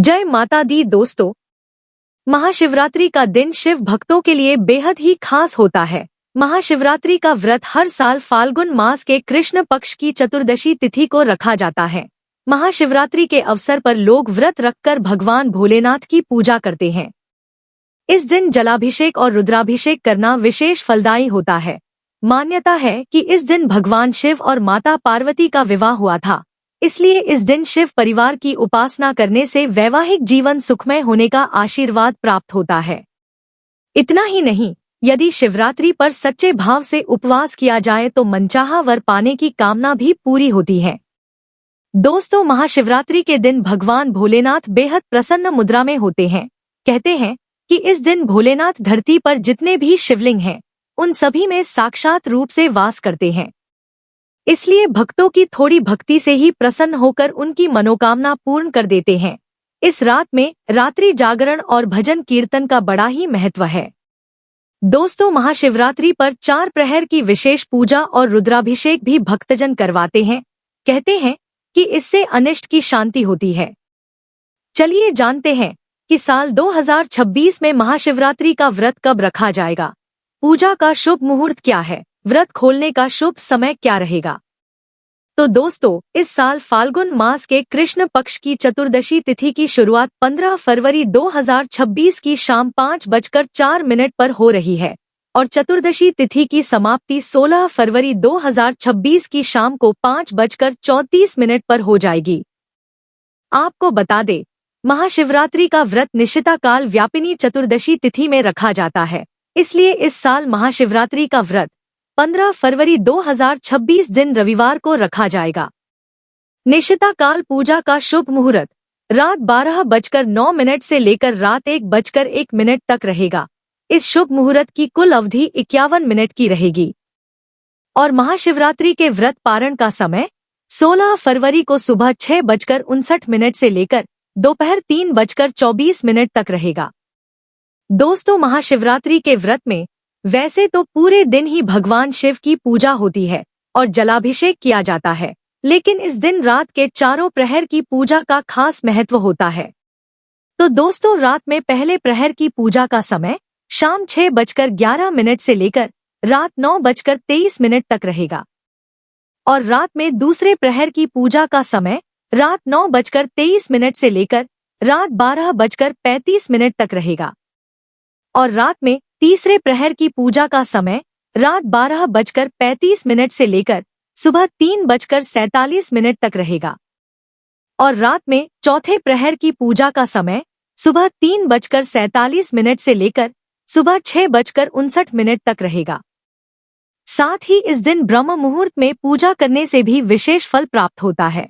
जय माता दी दोस्तों। महाशिवरात्रि का दिन शिव भक्तों के लिए बेहद ही खास होता है। महाशिवरात्रि का व्रत हर साल फाल्गुन मास के कृष्ण पक्ष की चतुर्दशी तिथि को रखा जाता है। महाशिवरात्रि के अवसर पर लोग व्रत रखकर भगवान भोलेनाथ की पूजा करते हैं। इस दिन जलाभिषेक और रुद्राभिषेक करना विशेष फलदायी होता है। मान्यता है कि इस दिन भगवान शिव और माता पार्वती का विवाह हुआ था, इसलिए इस दिन शिव परिवार की उपासना करने से वैवाहिक जीवन सुखमय होने का आशीर्वाद प्राप्त होता है। इतना ही नहीं, यदि शिवरात्रि पर सच्चे भाव से उपवास किया जाए तो मनचाहा वर पाने की कामना भी पूरी होती है। दोस्तों, महाशिवरात्रि के दिन भगवान भोलेनाथ बेहद प्रसन्न मुद्रा में होते हैं। कहते हैं कि इस दिन भोलेनाथ धरती पर जितने भी शिवलिंग हैं, उन सभी में साक्षात रूप से वास करते हैं। इसलिए भक्तों की थोड़ी भक्ति से ही प्रसन्न होकर उनकी मनोकामना पूर्ण कर देते हैं। इस रात में रात्रि जागरण और भजन कीर्तन का बड़ा ही महत्व है। दोस्तों, महाशिवरात्रि पर 4 प्रहर की विशेष पूजा और रुद्राभिषेक भी भक्तजन करवाते हैं। कहते हैं कि इससे अनिष्ट की शांति होती है। चलिए जानते हैं कि साल 2026 में महाशिवरात्रि का व्रत कब रखा जाएगा, पूजा का शुभ मुहूर्त क्या है, व्रत खोलने का शुभ समय क्या रहेगा। तो दोस्तों, इस साल फाल्गुन मास के कृष्ण पक्ष की चतुर्दशी तिथि की शुरुआत 15 फरवरी 2026 की शाम 5:04 पर हो रही है और चतुर्दशी तिथि की समाप्ति 16 फरवरी 2026 की शाम को 5:34 पर हो जाएगी। आपको बता दें, महाशिवरात्रि का व्रत निशिता काल व्यापिनी चतुर्दशी तिथि में रखा जाता है, इसलिए इस साल महाशिवरात्रि का व्रत 15 फरवरी 2026 दिन रविवार को रखा जाएगा। निशिता काल पूजा का शुभ मुहूर्त रात 12:09 से लेकर रात 1:01 तक रहेगा। इस शुभ मुहूर्त की कुल अवधि 51 मिनट की रहेगी और महाशिवरात्रि के व्रत पारण का समय 16 फरवरी को सुबह 6:59 से लेकर दोपहर 3:24 तक रहेगा। दोस्तों, महाशिवरात्रि के व्रत में वैसे तो पूरे दिन ही भगवान शिव की पूजा होती है और जलाभिषेक किया जाता है, लेकिन इस दिन रात के 4 प्रहर की पूजा का खास महत्व होता है। तो दोस्तों, रात में पहले प्रहर की पूजा का समय शाम 6:11 से लेकर रात 9:23 तक रहेगा और रात में दूसरे प्रहर की पूजा का समय रात 9:23 से लेकर रात 12:35 तक रहेगा और रात में तीसरे प्रहर की पूजा का समय रात 12:35 से लेकर सुबह 3:47 तक रहेगा और रात में चौथे प्रहर की पूजा का समय सुबह 3:47 से लेकर सुबह 6:59 तक रहेगा। साथ ही इस दिन ब्रह्म मुहूर्त में पूजा करने से भी विशेष फल प्राप्त होता है।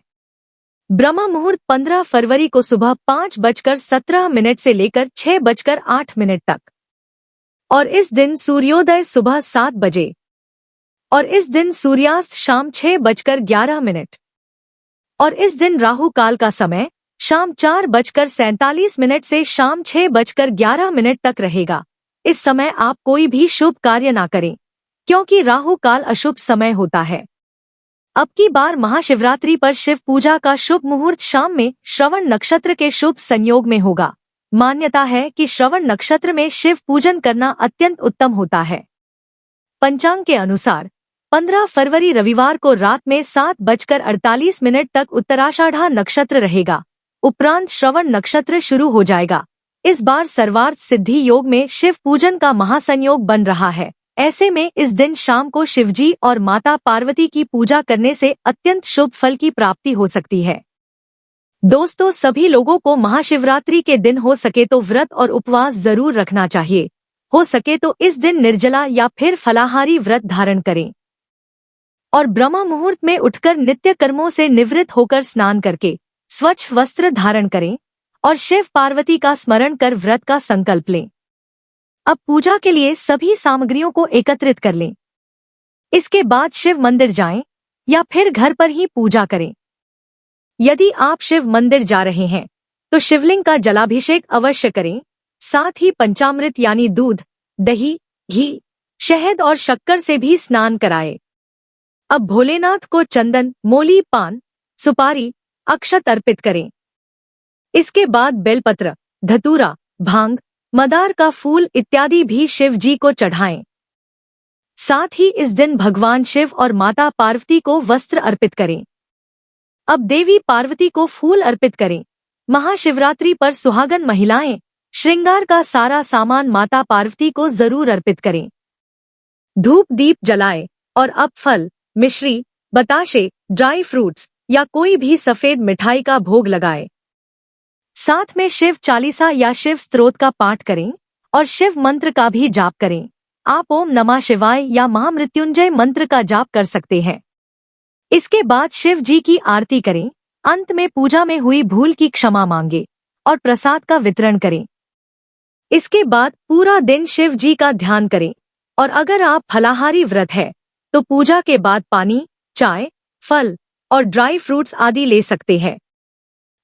ब्रह्म मुहूर्त 15 फरवरी को सुबह 5:17 से लेकर 6:08 तक और इस दिन सूर्योदय सुबह 7 बजे और इस दिन सूर्यास्त शाम 6:11 और इस दिन राहु काल का समय शाम 4:47 से शाम 6:11 तक रहेगा। इस समय आप कोई भी शुभ कार्य ना करें, क्योंकि राहु काल अशुभ समय होता है। अब की बार महाशिवरात्रि पर शिव पूजा का शुभ मुहूर्त शाम में श्रवण नक्षत्र के शुभ संयोग में होगा। मान्यता है कि श्रवण नक्षत्र में शिव पूजन करना अत्यंत उत्तम होता है। पंचांग के अनुसार 15 फरवरी रविवार को रात में 7:48 तक उत्तराषाढ़ा नक्षत्र रहेगा। उपरांत श्रवण नक्षत्र शुरू हो जाएगा। इस बार सर्वार्थ सिद्धि योग में शिव पूजन का महासंयोग बन रहा है। ऐसे में इस दिन शाम को शिवजी और माता पार्वती की पूजा करने से अत्यंत शुभ फल की प्राप्ति हो सकती है। दोस्तों, सभी लोगों को महाशिवरात्रि के दिन हो सके तो व्रत और उपवास जरूर रखना चाहिए। हो सके तो इस दिन निर्जला या फिर फलाहारी व्रत धारण करें और ब्रह्म मुहूर्त में उठकर नित्य कर्मों से निवृत्त होकर स्नान करके स्वच्छ वस्त्र धारण करें और शिव पार्वती का स्मरण कर व्रत का संकल्प लें। अब पूजा के लिए सभी सामग्रियों को एकत्रित कर लें। इसके बाद शिव मंदिर जाएं या फिर घर पर ही पूजा करें। यदि आप शिव मंदिर जा रहे हैं तो शिवलिंग का जलाभिषेक अवश्य करें। साथ ही पंचामृत यानी दूध, दही, घी, शहद और शक्कर से भी स्नान कराएं। अब भोलेनाथ को चंदन, मोली, पान, सुपारी, अक्षत अर्पित करें। इसके बाद बेलपत्र, धतूरा, भांग, मदार का फूल इत्यादि भी शिव जी को चढ़ाएं। साथ ही इस दिन भगवान शिव और माता पार्वती को वस्त्र अर्पित करें। अब देवी पार्वती को फूल अर्पित करें। महाशिवरात्रि पर सुहागन महिलाएं श्रृंगार का सारा सामान माता पार्वती को जरूर अर्पित करें। धूप दीप जलाए और अब फल, मिश्री, बताशे, ड्राई फ्रूट्स या कोई भी सफेद मिठाई का भोग लगाए। साथ में शिव चालीसा या शिव स्तोत्र का पाठ करें और शिव मंत्र का भी जाप करें। आप ओम नमः शिवाय या महामृत्युंजय मंत्र का जाप कर सकते हैं। इसके बाद शिव जी की आरती करें। अंत में पूजा में हुई भूल की क्षमा मांगे और प्रसाद का वितरण करें। इसके बाद पूरा दिन शिव जी का ध्यान करें और अगर आप फलाहारी व्रत है तो पूजा के बाद पानी, चाय, फल और ड्राई फ्रूट्स आदि ले सकते हैं।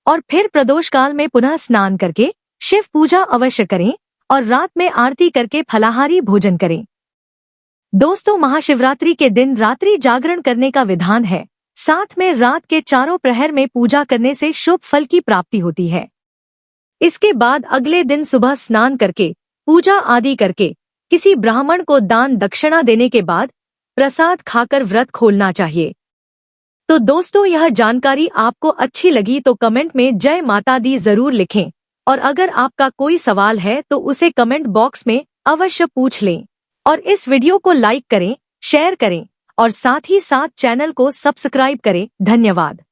और फिर प्रदोष काल में पुनः स्नान करके शिव पूजा अवश्य करें और रात में आरती करके फलाहारी भोजन करें। दोस्तों, महाशिवरात्रि के दिन रात्रि जागरण करने का विधान है। साथ में रात के चारों प्रहर में पूजा करने से शुभ फल की प्राप्ति होती है। इसके बाद अगले दिन सुबह स्नान करके पूजा आदि करके किसी ब्राह्मण को दान दक्षिणा देने के बाद प्रसाद खाकर व्रत खोलना चाहिए। तो दोस्तों, यह जानकारी आपको अच्छी लगी तो कमेंट में जय माता दी जरूर लिखें और अगर आपका कोई सवाल है तो उसे कमेंट बॉक्स में अवश्य पूछ लें और इस वीडियो को लाइक करें, शेयर करें और साथ ही साथ चैनल को सब्सक्राइब करें। धन्यवाद।